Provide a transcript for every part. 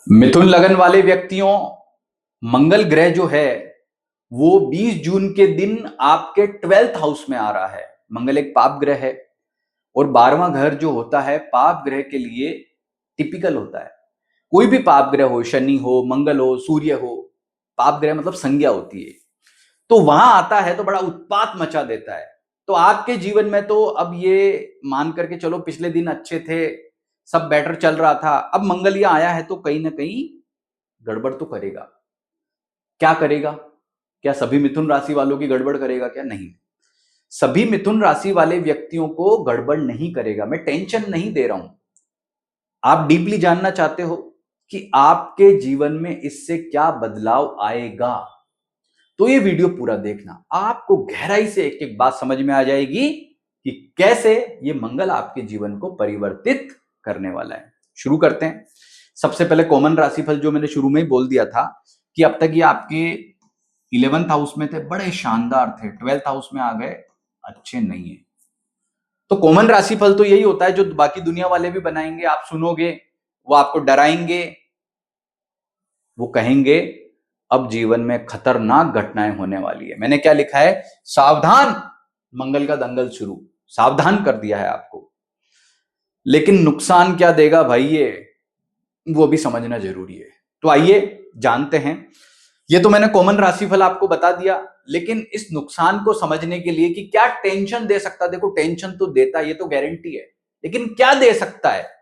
मिथुन लगन वाले व्यक्तियों, मंगल ग्रह जो है वो 20 जून के दिन आपके 12th हाउस में आ रहा है। मंगल एक पाप ग्रह है और 12वां घर जो होता है पाप ग्रह के लिए टिपिकल होता है। कोई भी पाप ग्रह हो, शनि हो, मंगल हो, सूर्य हो, पाप ग्रह मतलब संज्ञा होती है, तो वहां आता है तो बड़ा उत्पात मचा देता है। तो आपके जीवन में तो अब ये मान करके चलो पिछले दिन अच्छे थे, सब बेटर चल रहा था, अब मंगल यहाँ आया है तो कहीं ना कहीं गड़बड़ तो करेगा। क्या करेगा? क्या सभी मिथुन राशि वालों की गड़बड़ करेगा? क्या नहीं, सभी मिथुन राशि वाले व्यक्तियों को गड़बड़ नहीं करेगा। मैं टेंशन नहीं दे रहा हूं। आप डीपली जानना चाहते हो कि आपके जीवन में इससे क्या बदलाव आएगा, तो ये वीडियो पूरा देखना। आपको गहराई से एक एक बात समझ में आ जाएगी कि कैसे ये मंगल आपके जीवन को परिवर्तित करने वाला है। शुरू करते हैं। सबसे पहले कॉमन राशिफल जो मैंने शुरू में ही बोल दिया था कि अब तक ये आपके 11th हाउस में थे, बड़े शानदार थे, 12th हाउस में आ गए, अच्छे नहीं है। तो कॉमन राशिफल तो यही होता है जो बाकी दुनिया वाले भी बनाएंगे, आप सुनोगे, वो आपको डराएंगे, वो कहेंगे अब जीवन में खतरनाक घटनाएं होने वाली है। मैंने क्या लिखा है? सावधान, मंगल का दंगल शुरू, सावधान कर दिया है आपको। लेकिन नुकसान क्या देगा भाई, ये वो भी समझना जरूरी है। तो आइए जानते हैं। ये तो मैंने कॉमन राशिफल आपको बता दिया, लेकिन इस नुकसान को समझने के लिए कि क्या टेंशन दे सकता है, देखो टेंशन तो देता है, ये तो गारंटी है, लेकिन क्या दे सकता है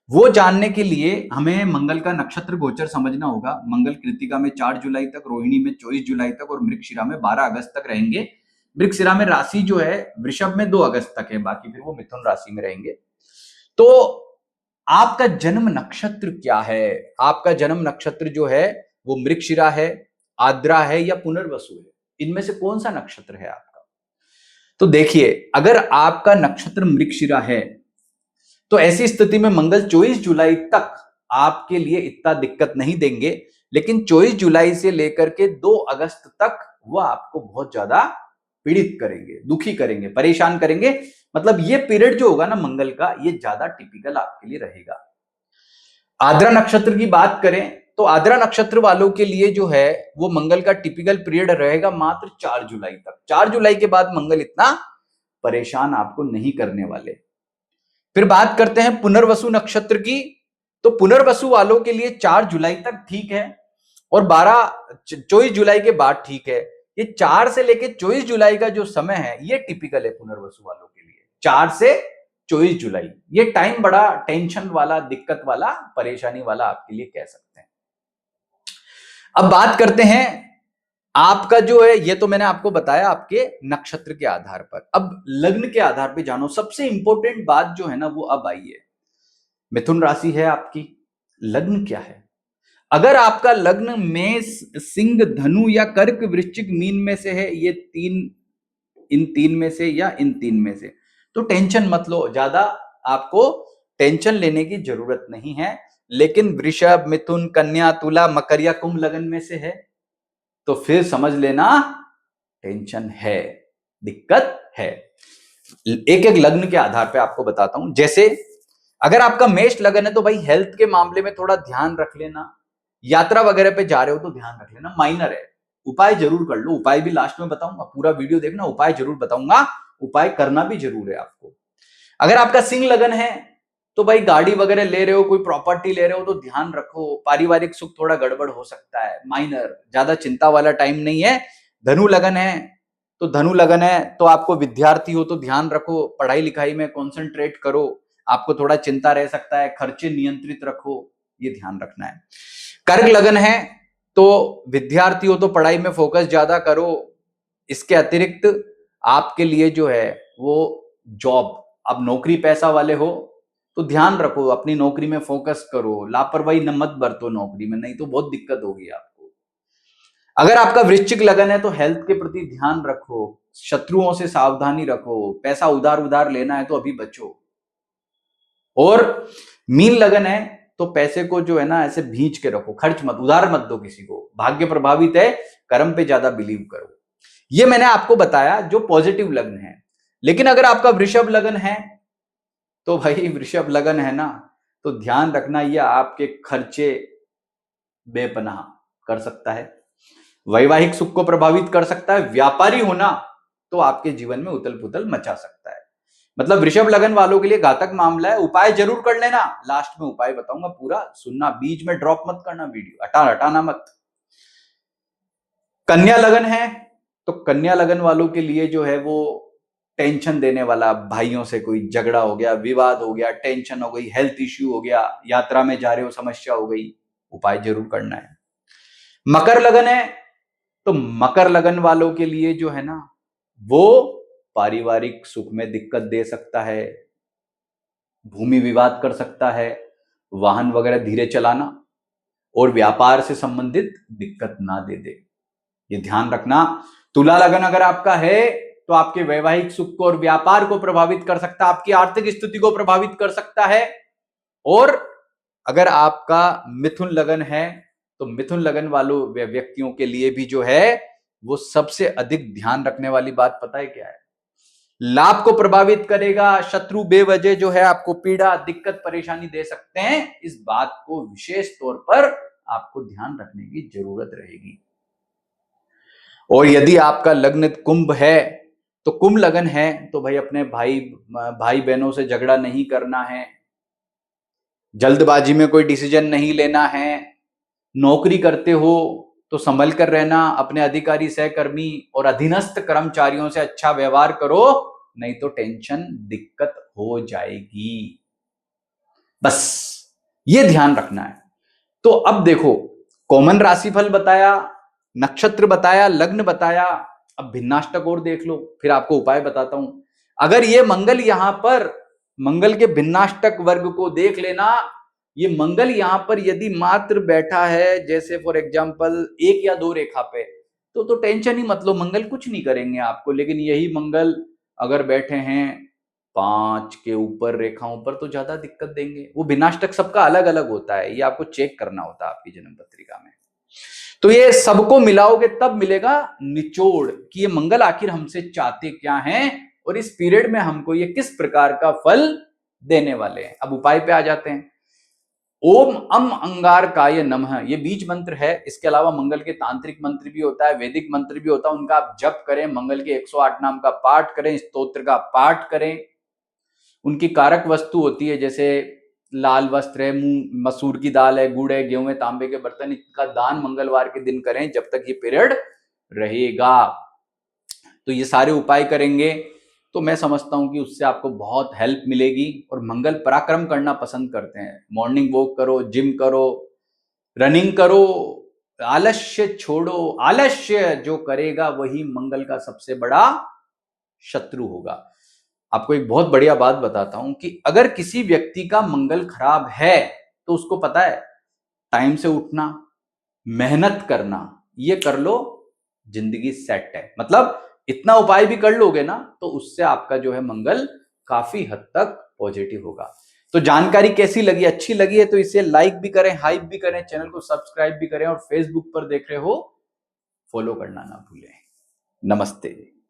वो जानने के लिए हमें मंगल का नक्षत्र गोचर समझना होगा। मंगल कृतिका में 4 जुलाई तक, रोहिणी में 24 जुलाई तक और मृगशिरा में 12 अगस्त तक रहेंगे। मृगशिरा में राशि जो है वृषभ में 2 अगस्त तक है, बाकी फिर वो मिथुन राशि में रहेंगे। तो आपका जन्म नक्षत्र क्या है? आपका जन्म नक्षत्र जो है वो मृगशिरा है, आद्रा है या पुनर्वसु है? इनमें से कौन सा नक्षत्र है आपका? तो देखिए, अगर आपका नक्षत्र मृगशिरा है तो ऐसी स्थिति में मंगल 24 जुलाई तक आपके लिए इतना दिक्कत नहीं देंगे, लेकिन 24 जुलाई से लेकर के 2 अगस्त तक वो आपको बहुत ज्यादा पीड़ित करेंगे, दुखी करेंगे, परेशान करेंगे। मतलब ये पीरियड जो होगा ना मंगल का, ये ज्यादा टिपिकल आपके लिए रहेगा। आद्रा नक्षत्र की बात करें तो आद्रा नक्षत्र वालों के लिए जो है वो मंगल का टिपिकल पीरियड रहेगा मात्र 4 जुलाई तक। 4 जुलाई के बाद मंगल इतना परेशान आपको नहीं करने वाले। फिर बात करते हैं पुनर्वसु नक्षत्र की। तो पुनर्वसु वालों के लिए 4 जुलाई तक ठीक है और 24 जुलाई के बाद ठीक है। ये 4 से लेकर 24 जुलाई का जो समय है ये टिपिकल है पुनर्वसु वालों के लिए। 4 से 24 जुलाई ये टाइम बड़ा टेंशन वाला, दिक्कत वाला, परेशानी वाला आपके लिए कह सकते हैं। अब बात करते हैं आपका जो है, ये तो मैंने आपको बताया आपके नक्षत्र के आधार पर। अब लग्न के आधार पे जानो, सबसे इंपॉर्टेंट बात जो है ना वो अब आई है। मिथुन राशि है आपकी, लग्न क्या है? अगर आपका लग्न मेष, सिंह, धनु या कर्क, वृश्चिक, मीन में से है, ये तीन, इन तीन में से या इन तीन में से, तो टेंशन मत लो, ज्यादा आपको टेंशन लेने की जरूरत नहीं है। लेकिन वृषभ, मिथुन, कन्या, तुला, मकर या कुंभ लगन में से है तो फिर समझ लेना टेंशन है, दिक्कत है। एक एक लग्न के आधार पे आपको बताता हूं। जैसे अगर आपका मेष लगन है तो भाई हेल्थ के मामले में थोड़ा ध्यान रख लेना, यात्रा वगैरह पे जा रहे हो तो ध्यान रख लेना, माइनर है। उपाय जरूर कर लो, उपाय भी लास्ट में बताऊंगा, पूरा वीडियो देखना, उपाय जरूर बताऊंगा, उपाय करना भी जरूर है आपको। अगर आपका सिंह लगन है तो भाई गाड़ी वगैरह ले रहे हो, कोई प्रॉपर्टी ले रहे हो तो ध्यान रखो, पारिवारिक सुख थोड़ा गड़बड़ हो सकता है, माइनर, ज्यादा चिंता वाला टाइम नहीं है। धनु लगन है तो धनु लगन है तो आपको विद्यार्थी हो तो ध्यान रखो, पढ़ाई लिखाई में कॉन्सेंट्रेट करो, आपको थोड़ा चिंता रह सकता है, खर्चे नियंत्रित रखो, ये ध्यान रखना है। कर्क लगन है तो विद्यार्थी हो तो पढ़ाई में फोकस ज्यादा करो। इसके अतिरिक्त आपके लिए जो है वो जॉब, अब नौकरी पैसा वाले हो तो ध्यान रखो, अपनी नौकरी में फोकस करो, लापरवाही न मत बरतो नौकरी में, नहीं तो बहुत दिक्कत होगी आपको। अगर आपका वृश्चिक लगन है तो हेल्थ के प्रति ध्यान रखो, शत्रुओं से सावधानी रखो, पैसा उधार उधार लेना है तो अभी बचो। और मीन लगन है तो पैसे को जो है ना ऐसे भींच के रखो, खर्च मत, उधार मत दो किसी को, भाग्य प्रभावित है, कर्म पे ज्यादा बिलीव करो। ये मैंने आपको बताया जो पॉजिटिव लग्न है। लेकिन अगर आपका वृषभ लगन है तो भाई वृषभ लगन है ना तो ध्यान रखना, ये आपके खर्चे बेपनाह कर सकता है, वैवाहिक सुख को प्रभावित कर सकता है, व्यापारी होना तो आपके जीवन में उथल पुथल मचा सकता है। मतलब वृषभ लगन वालों के लिए घातक मामला है। उपाय जरूर कर लेना, लास्ट में उपाय बताऊंगा, पूरा सुनना, बीच में ड्रॉप मत करना वीडियो, हटाना मत। कन्या लगन है तो कन्या लगन वालों के लिए जो है वो टेंशन देने वाला, भाइयों से कोई झगड़ा हो गया, विवाद हो गया, टेंशन हो गई, हेल्थ इश्यू हो गया, यात्रा में जा रहे हो समस्या हो गई, उपाय जरूर करना है। मकर लगन है तो मकर लगन वालों के लिए जो है ना वो पारिवारिक सुख में दिक्कत दे सकता है, भूमि विवाद कर सकता है, वाहन वगैरह धीरे चलाना, और व्यापार से संबंधित दिक्कत ना दे दे, ये ध्यान रखना। तुला लगन अगर आपका है तो आपके वैवाहिक सुख को और व्यापार को प्रभावित कर सकता है, आपकी आर्थिक स्थिति को प्रभावित कर सकता है। और अगर आपका मिथुन लगन है तो मिथुन लगन वालों व्यक्तियों के लिए भी जो है वो सबसे अधिक ध्यान रखने वाली बात पता है क्या है? लाभ को प्रभावित करेगा, शत्रु बेवजह जो है आपको पीड़ा, दिक्कत, परेशानी दे सकते हैं। इस बात को विशेष तौर पर आपको ध्यान रखने की जरूरत रहेगी। और यदि आपका लग्न कुंभ है तो कुंभ लगन है तो भाई अपने भाई बहनों से झगड़ा नहीं करना है, जल्दबाजी में कोई डिसीजन नहीं लेना है, नौकरी करते हो तो संभल कर रहना, अपने अधिकारी, सहकर्मी और अधीनस्थ कर्मचारियों से अच्छा व्यवहार करो, नहीं तो टेंशन, दिक्कत हो जाएगी। बस ये ध्यान रखना है। तो अब देखो, कॉमन राशिफल बताया, नक्षत्र बताया, लग्न बताया, अब भिन्नाष्टक और देख लो, फिर आपको उपाय बताता हूं। अगर ये मंगल यहां पर, मंगल के भिन्नाष्टक वर्ग को देख लेना, ये मंगल यहां पर यदि मात्र बैठा है जैसे फॉर एग्जांपल 1 या 2 रेखा पे, तो टेंशन ही मत लो, मंगल कुछ नहीं करेंगे आपको। लेकिन यही मंगल अगर बैठे हैं 5 के ऊपर रेखाओं पर तो ज्यादा दिक्कत देंगे। वो भिन्नाष्टक सबका अलग अलग होता है, ये आपको चेक करना होता है आपकी जन्म पत्रिका में। तो ये सबको मिलाओगे तब मिलेगा निचोड़ कि ये मंगल आखिर हमसे चाहते क्या हैं और इस पीरियड में हमको ये किस प्रकार का फल देने वाले हैं। अब उपाय पे आ जाते हैं। ओम अम अंगारकाय नमः, ये बीज मंत्र है। इसके अलावा मंगल के तांत्रिक मंत्र भी होता है, वैदिक मंत्र भी होता है, उनका आप जप करें, मंगल के 108 नाम का पाठ करें, स्तोत्र का पाठ करें। उनकी कारक वस्तु होती है जैसे लाल वस्त्र है, मूंग मसूर की दाल है, गुड़ है, गेहूं है, तांबे के बर्तन, इनका दान मंगलवार के दिन करें जब तक ये पीरियड रहेगा। तो ये सारे उपाय करेंगे तो मैं समझता हूं कि उससे आपको बहुत हेल्प मिलेगी। और मंगल पराक्रम करना पसंद करते हैं, मॉर्निंग वॉक करो, जिम करो, रनिंग करो, आलस्य छोड़ो। आलस्य जो करेगा वही मंगल का सबसे बड़ा शत्रु होगा। आपको एक बहुत बढ़िया बात बताता हूं कि अगर किसी व्यक्ति का मंगल खराब है तो उसको पता है टाइम से उठना, मेहनत करना, ये कर लो, जिंदगी सेट है। मतलब इतना उपाय भी कर लोगे ना तो उससे आपका जो है मंगल काफी हद तक पॉजिटिव होगा। तो जानकारी कैसी लगी? अच्छी लगी है तो इसे लाइक भी करें, हाइप भी करें, चैनल को सब्सक्राइब भी करें, और फेसबुक पर देख रहे हो फॉलो करना ना भूलें। नमस्ते।